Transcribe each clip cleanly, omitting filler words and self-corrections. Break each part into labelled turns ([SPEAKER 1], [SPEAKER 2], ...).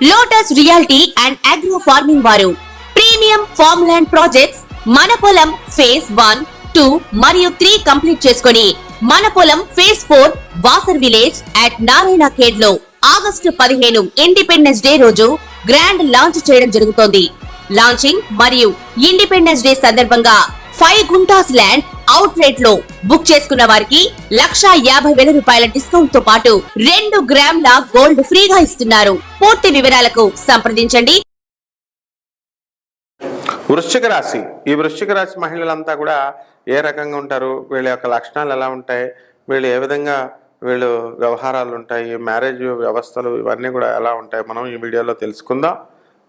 [SPEAKER 1] Lotus reality and agro farming వారు premium farm land projects మన పొలం ఫేజ్ 1, 2 మరియు 3 కంప్లీట్ చేసుకుని మన పొలం phase 4 Wasar village at Narayana Khed లో ఆగస్టు 15 ఇండిపెండెన్స్ డే రోజు గ్రాండ్ లాంచ్ చేయడం జరుగుతోంది. లాంచింగ్ మరియు ఇండిపెండెన్స్ డే సందర్భంగా 5 గుంటాస్ ల్యాండ్ అవుట్ రేట్ లో బుక్ చేసుకున్న వారికి 1,50,000 రూపాయల డిస్కౌంట్ తో పాటు 2 గ్రాముల గోల్డ్ ఫ్రీగా ఇస్తున్నారు. పూర్తి వివరాలకు సంప్రదించండి.
[SPEAKER 2] వృశ్చిక రాశి. ఈ వృశ్చిక రాశి మహిళలంతా కూడా ఏ రకంగా ఉంటారు, వీళ్ళ యొక్క లక్షణాలు ఎలా ఉంటాయి, వీళ్ళు ఏ విధంగా వీళ్ళు వ్యవహారాలు ఉంటాయి, మ్యారేజ్ వ్యవస్థలు ఇవన్నీ కూడా ఎలా ఉంటాయి, మనం ఈ వీడియోలో తెలుసుకుందాం.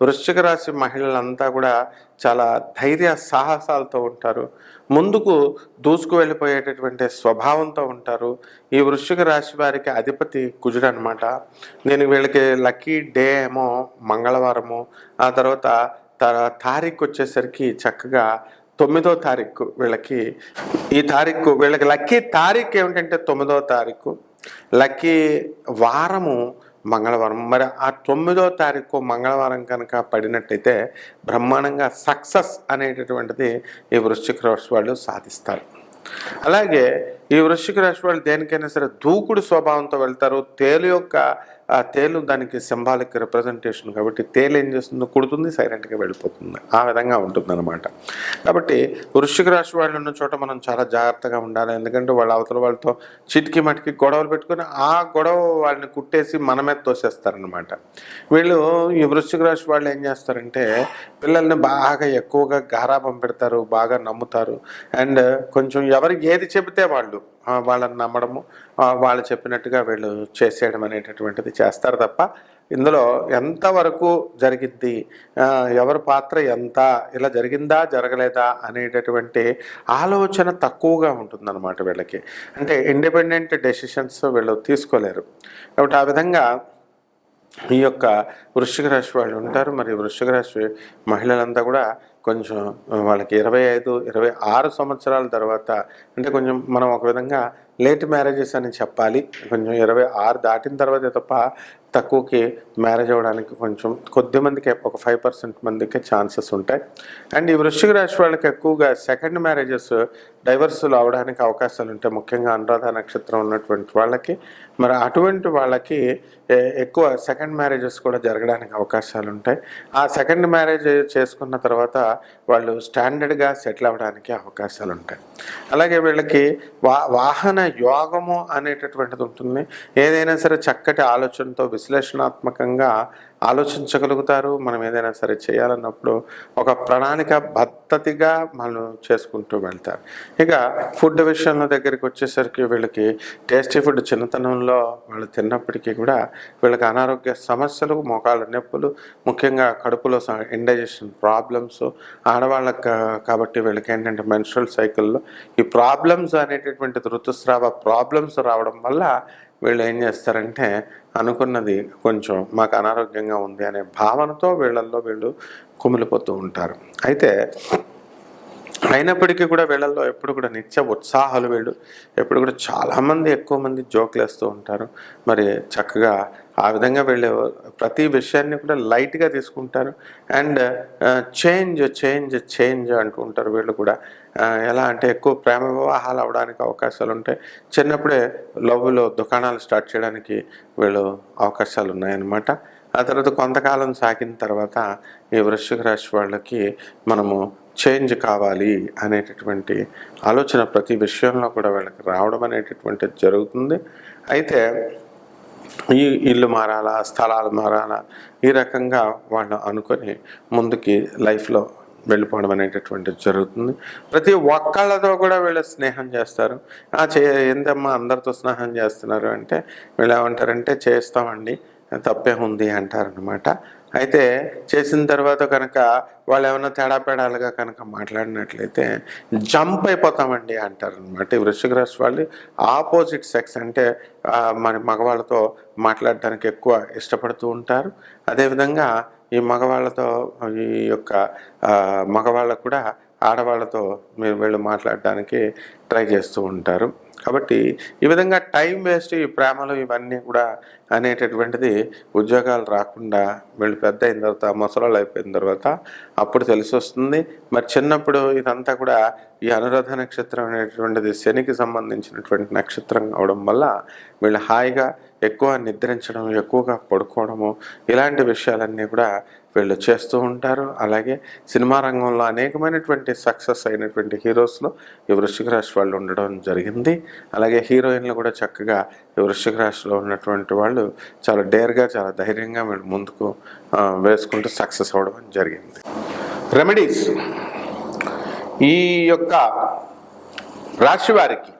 [SPEAKER 2] వృశ్చిక రాశి మహిళలంతా కూడా చాలా ధైర్య సాహసాలతో ఉంటారు, ముందుకు దూసుకు వెళ్ళిపోయేటటువంటి స్వభావంతో ఉంటారు. ఈ వృశ్చిక రాశి వారికి అధిపతి కుజుడు అనమాట. నేను వీళ్ళకి లక్కీ డే ఏమో మంగళవారము, ఆ తర్వాత తారీఖు వచ్చేసరికి చక్కగా 9వ తారీఖు. వీళ్ళకి లక్కీ తారీఖు ఏమిటంటే 9వ తారీఖు, లక్కీ వారము మంగళవారం. మరి ఆ 9వ తారీఖు మంగళవారం కనుక పడినట్టయితే బ్రహ్మాండంగా సక్సెస్ అనేటటువంటిది ఈ వృశ్చిక రాశి వాళ్ళు సాధిస్తారు. అలాగే ఈ వృశ్చిక రాశి వాళ్ళు దేనికైనా సరే దూకుడు స్వభావంతో వెళ్తారు. తేలు దానికి సింబాలిక్ రిప్రజెంటేషన్ కాబట్టి తేలు ఏం చేస్తుందో కుడుతుంది, సైలెంట్గా వెళ్ళిపోతుంది, ఆ విధంగా ఉంటుంది అనమాట. కాబట్టి వృశ్చిక రాశి వాళ్ళు ఉన్న చోట మనం చాలా జాగ్రత్తగా ఉండాలి. ఎందుకంటే వాళ్ళ అవతల వాళ్ళతో చిటికి మటికి గొడవలు పెట్టుకుని ఆ గొడవ వాళ్ళని కుట్టేసి మన మీద తోసేస్తారనమాట. వీళ్ళు ఈ వృశ్చిక రాశి వాళ్ళు ఏం చేస్తారంటే పిల్లల్ని బాగా ఎక్కువగా గారాబం పెడతారు, బాగా నమ్ముతారు. అండ్ కొంచెం ఎవరికి ఏది చెబితే వాళ్ళని నమ్మడము, వాళ్ళు చెప్పినట్టుగా వీళ్ళు చేసేయడం అనేటటువంటిది చేస్తారు తప్ప ఇందులో ఎంతవరకు జరిగిద్ది, ఎవరి పాత్ర ఎంత, ఇలా జరిగిందా జరగలేదా అనేటటువంటి ఆలోచన తక్కువగా ఉంటుందన్నమాట వీళ్ళకి. అంటే ఇండిపెండెంట్ డెసిషన్స్ వీళ్ళు తీసుకోలేరు. కాబట్టి ఆ విధంగా ఈ యొక్క వృశ్చిక రాశి వాళ్ళు ఉంటారు. మరి వృశ్చిక రాశి మహిళలంతా కూడా కొంచెం వాళ్ళకి 25, 26 సంవత్సరాల తర్వాత, అంటే కొంచెం మనం ఒక విధంగా లేట్ మ్యారేజెస్ అని చెప్పాలి. కొంచెం 26 దాటిన తర్వాత తప్ప తక్కువకి మ్యారేజ్ అవ్వడానికి కొంచెం కొద్ది మందికి, ఒక 5% మందికి ఛాన్సెస్ ఉంటాయి. అండ్ ఈ వృశ్చిక రాశి వాళ్ళకి ఎక్కువగా సెకండ్ మ్యారేజెస్, డైవర్సులు అవడానికి అవకాశాలు ఉంటాయి, ముఖ్యంగా అనురాధ నక్షత్రం ఉన్నటువంటి వాళ్ళకి. మరి అటువంటి వాళ్ళకి ఎక్కువ సెకండ్ మ్యారేజెస్ కూడా జరగడానికి అవకాశాలు ఉంటాయి. ఆ సెకండ్ మ్యారేజ్ చేసుకున్న తర్వాత వాళ్ళు స్టాండర్డ్గా సెటిల్ అవ్వడానికి అవకాశాలు ఉంటాయి. అలాగే వీళ్ళకి వాహన యోగము అనేటటువంటిది ఉంటుంది. ఏదైనా సరే చక్కటి ఆలోచనతో విశ్లేషణాత్మకంగా ఆలోచించగలుగుతారు. మనం ఏదైనా సరే చేయాలన్నప్పుడు ఒక ప్రణాళిక పద్ధతిగా మనం చేసుకుంటూ వెళ్తారు. ఇక ఫుడ్ విషయంలో దగ్గరికి వచ్చేసరికి వీళ్ళకి టేస్టీ ఫుడ్ చిన్నతనంలో వాళ్ళు తిన్నప్పటికీ కూడా వీళ్ళకి అనారోగ్య సమస్యలు, మోకాళ్ళ నొప్పులు, ముఖ్యంగా కడుపులో ఇండైజెషన్ ప్రాబ్లమ్స్ ఆడవాళ్ళకి. కాబట్టి వీళ్ళకి ఏంటంటే మెన్స్ట్రువల్ సైకిల్లో ఈ ప్రాబ్లమ్స్ అనేటటువంటి ఋతుస్రావ ప్రాబ్లమ్స్ రావడం వల్ల వీళ్ళు ఏం చేస్తారంటే అనుకున్నది కొంచెం మాకు అనారోగ్యంగా ఉంది అనే భావనతో వీళ్ళు కుమిలిపోతూ ఉంటారు. అయినప్పటికీ కూడా వీళ్ళల్లో ఎప్పుడు కూడా నిత్య ఉత్సాహాలు, వీళ్ళు ఎప్పుడు కూడా చాలామంది ఎక్కువ మంది జోకులు వేస్తూ ఉంటారు. మరి చక్కగా ఆ విధంగా వీళ్ళు ప్రతి విషయాన్ని కూడా లైట్గా తీసుకుంటారు. అండ్ చేంజ్ అంటూ ఉంటారు. వీళ్ళు కూడా ఎలా అంటే ఎక్కువ ప్రేమ వివాహాలు అవడానికి అవకాశాలు ఉంటాయి. చిన్నప్పుడే లవ్లో దుకాణాలు స్టార్ట్ చేయడానికి వీళ్ళు అవకాశాలు ఉన్నాయన్నమాట. ఆ తర్వాత కొంతకాలం సాగిన తర్వాత ఈ వృశ్చిక రాశి వాళ్ళకి మనము చేంజ్ కావాలి అనేటటువంటి ఆలోచన ప్రతి విషయంలో కూడా వీళ్ళకి రావడం అనేటటువంటిది జరుగుతుంది. అయితే ఈ ఇల్లు మారాలా, స్థలాలు మారాలా, ఈ రకంగా వాళ్ళు అనుకొని ముందుకి లైఫ్లో వెళ్ళిపోవడం అనేటటువంటిది జరుగుతుంది. ప్రతి ఒక్కళ్ళతో కూడా వీళ్ళు స్నేహం చేస్తారు. ఏందమ్మా అందరితో స్నేహం చేస్తున్నారు అంటే వీళ్ళు ఏమంటారంటే చేస్తామండి, తప్పేముంది అంటారనమాట. అయితే చేసిన తర్వాత కనుక వాళ్ళు ఏమైనా తేడాపేడాలుగా కనుక మాట్లాడినట్లయితే జంప్ అయిపోతామండి అంటారనమాట. ఈ వృశ్చిక రాశి వాళ్ళు ఆపోజిట్ సెక్స్ అంటే మన మగవాళ్ళతో మాట్లాడడానికి ఎక్కువ ఇష్టపడుతూ ఉంటారు. అదేవిధంగా ఈ మగవాళ్ళతో మగవాళ్ళకు కూడా ఆడవాళ్ళతో వీళ్ళు మాట్లాడడానికి ట్రై చేస్తూ ఉంటారు. కాబట్టి ఈ విధంగా టైం వేస్ట్, ఈ ప్రేమలు ఇవన్నీ కూడా అనేటటువంటిది ఉద్యోగాలు రాకుండా వీళ్ళు పెద్ద అయిన తర్వాత, ముసలాళ్ళు అయిపోయిన తర్వాత అప్పుడు తెలిసి వస్తుంది. మరి చిన్నప్పుడు ఇదంతా కూడా ఈ అనురాధ నక్షత్రం అనేటువంటిది శనికి సంబంధించినటువంటి నక్షత్రం అవడం వల్ల వీళ్ళు హాయిగా ఎక్కువ నిద్రించడం, ఎక్కువగా పడుకోవడము, ఇలాంటి విషయాలన్నీ కూడా వీళ్ళు చేస్తూ ఉంటారు. అలాగే సినిమా రంగంలో అనేకమైనటువంటి సక్సెస్ అయినటువంటి హీరోస్లో ఈ వృశ్చిక రాశి వాళ్ళు ఉండడం జరిగింది. అలాగే హీరోయిన్లు కూడా చక్కగా ఈ వృశ్చిక రాశిలో ఉన్నటువంటి వాళ్ళు చాలా డేర్గా, చాలా ధైర్యంగా వీళ్ళు ముందుకు వేసుకుంటూ సక్సెస్ అవ్వడం జరిగింది. రెమెడీస్, ఈ యొక్క రాశి వారికి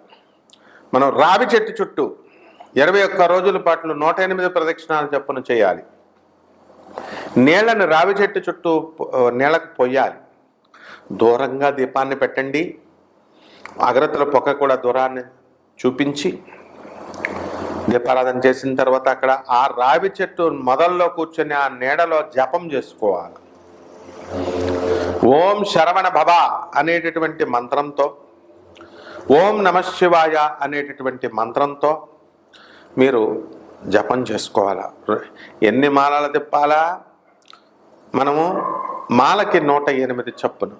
[SPEAKER 2] మనం రావి చెట్టు చుట్టూ 21 రోజుల పాటు 108 ప్రదక్షిణాలు చొప్పున చేయాలి. నీళ్లను రావి చెట్టు చుట్టూ నీళ్లకు పొయ్యాలి. దూరంగా దీపాన్ని పెట్టండి. అగరత్తుల పొగ కూడా దూరాన్ని చూపించి దీపారాధన చేసిన తర్వాత అక్కడ ఆ రావి చెట్టు మొదల్లో కూర్చొని ఆ నీడలో జపం చేసుకోవాలి. ఓం శరవణ భవ అనేటటువంటి మంత్రంతో, ఓం నమఃశివాయ అనేటటువంటి మంత్రంతో మీరు జపం చేసుకోవాలా. ఎన్ని మాలలు తిప్పాలా? మనము మాలకి 108 చొప్పున,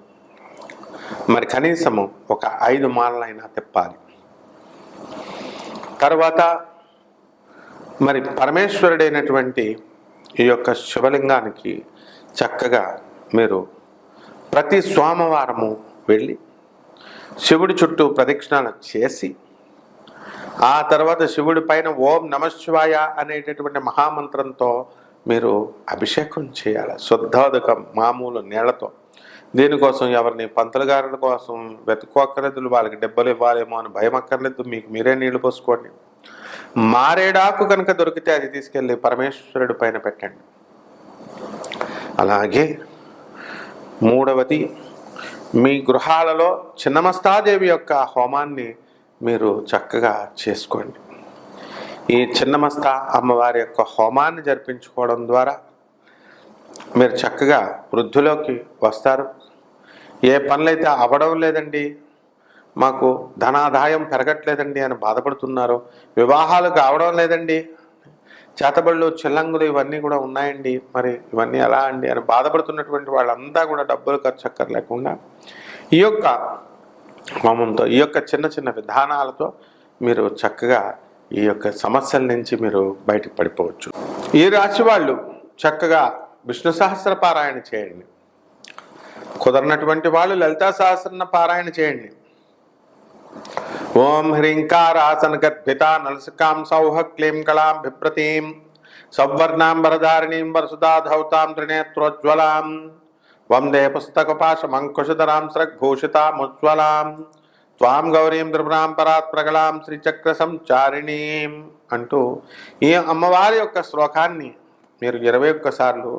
[SPEAKER 2] మరి కనీసము ఒక 5 మాలలైనా తిప్పాలి. తర్వాత మరి పరమేశ్వరుడైనటువంటి ఈ యొక్క శివలింగానికి చక్కగా మీరు ప్రతి సోమవారము వెళ్ళి శివుడి చుట్టూ ప్రదక్షిణాలు చేసి ఆ తర్వాత శివుడి పైన ఓం నమఃశివాయ అనేటటువంటి మహామంత్రంతో మీరు అభిషేకం చేయాలి. శుద్ధోదకం మామూలు నీళ్లతో. దీనికోసం ఎవరిని పంతులు గారుల కోసం వెతుక్కోక్కర్లేదు, వాళ్ళకి డబ్బులు ఇవ్వాలేమో అని భయం అక్కర్లేదు. మీకు మీరే నీళ్లు పోసుకోండి. మారేడాకు కనుక దొరికితే అది తీసుకెళ్ళి పరమేశ్వరుడి పైన పెట్టండి. అలాగే మూడవది, మీ గృహాలలో చిన్నమస్తాదేవి యొక్క హోమాన్ని మీరు చక్కగా చేసుకోండి. ఈ చిన్నమస్తా అమ్మవారి యొక్క హోమాన్ని జరిపించుకోవడం ద్వారా మీరు చక్కగా వృద్ధిలోకి వస్తారు. ఏ పనులైతే అవ్వడం లేదండి, మాకు ధనాదాయం పెరగట్లేదండి అని బాధపడుతున్నారు, వివాహాలు కావడం లేదండి, చేతబళ్ళు చిల్లంగులు ఇవన్నీ కూడా ఉన్నాయండి, మరి ఇవన్నీ ఎలా అండి అని బాధపడుతున్నటువంటి వాళ్ళంతా కూడా డబ్బులు ఖర్చు అక్కర్లేకుండా ఈ యొక్క హోమంతో, ఈ యొక్క చిన్న చిన్న విధానాలతో మీరు చక్కగా ఈ యొక్క సమస్యల నుంచి మీరు బయటకు పడిపోవచ్చు. ఈ రాశి వాళ్ళు చక్కగా విష్ణు సహస్ర పారాయణ చేయండి. కుదరనటువంటి వాళ్ళు లలితా సహస్రన పారాయణ చేయండి. ఓం హ్రీంకారాసన గద్భిత నలసికాం సౌహ క్లీం కళాం బిభ్రతీం సౌవర్ణాం వరదారిణీం వరసుధాధౌతాం త్రినేత్రోజ్వలాం వందే పుస్తకపాశమంకుశధరాం స్రగ్భూషితాముజ్వలాం త్వాం గౌరీం త్రిపురాం పరాత్ ప్రగళాం శ్రీచక్ర సంచారిణీం అంటూ ఈ అమ్మవారి యొక్క శ్లోకాన్ని మీరు 21 సార్లు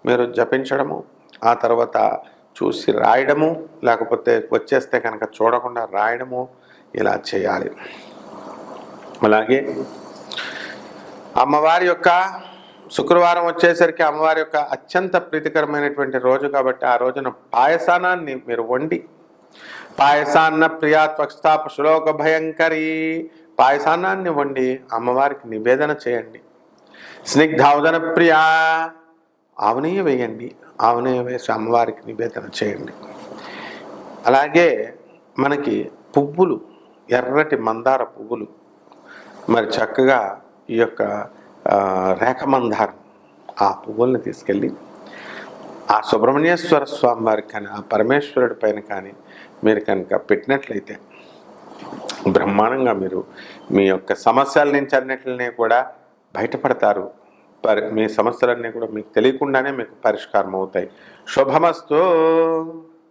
[SPEAKER 2] మీరు జపించడము, ఆ తర్వాత చూసి రాయడము, లేకపోతే వచ్చేస్తే కనుక చూడకుండా రాయడము, ఇలా చేయాలి. అలాగే అమ్మవారి యొక్క శుక్రవారం వచ్చేసరికి అమ్మవారి యొక్క అత్యంత ప్రీతికరమైనటువంటి రోజు కాబట్టి ఆ రోజున పాయసానాన్ని మీరు వండి, పాయసాన్న ప్రియా త్వక్స్తాప శ్లోక భయంకరీ, పాయసాన్నాన్ని వండి అమ్మవారికి నివేదన చేయండి. స్నిగ్ధావదన ప్రియా, ఆవునేయ వేయండి, ఆవునేయ వేసి అమ్మవారికి నివేదన చేయండి. అలాగే మనకి పువ్వులు, ఎర్రటి మందార పువ్వులు, మరి చక్కగా ఈ యొక్క రేఖమందారం, ఆ పువ్వుల్ని తీసుకెళ్ళి ఆ సుబ్రహ్మణ్యేశ్వర స్వామి వారికి కానీ ఆ పరమేశ్వరుడి పైన కానీ మీరు కనుక పెట్టినట్లయితే బ్రహ్మాండంగా మీరు మీ యొక్క సమస్యల నుంచి అన్నిటిని కూడా బయటపడతారు. మీ సమస్యలన్నీ కూడా మీకు తెలియకుండానే మీకు పరిష్కారం అవుతాయి. శుభమస్తు.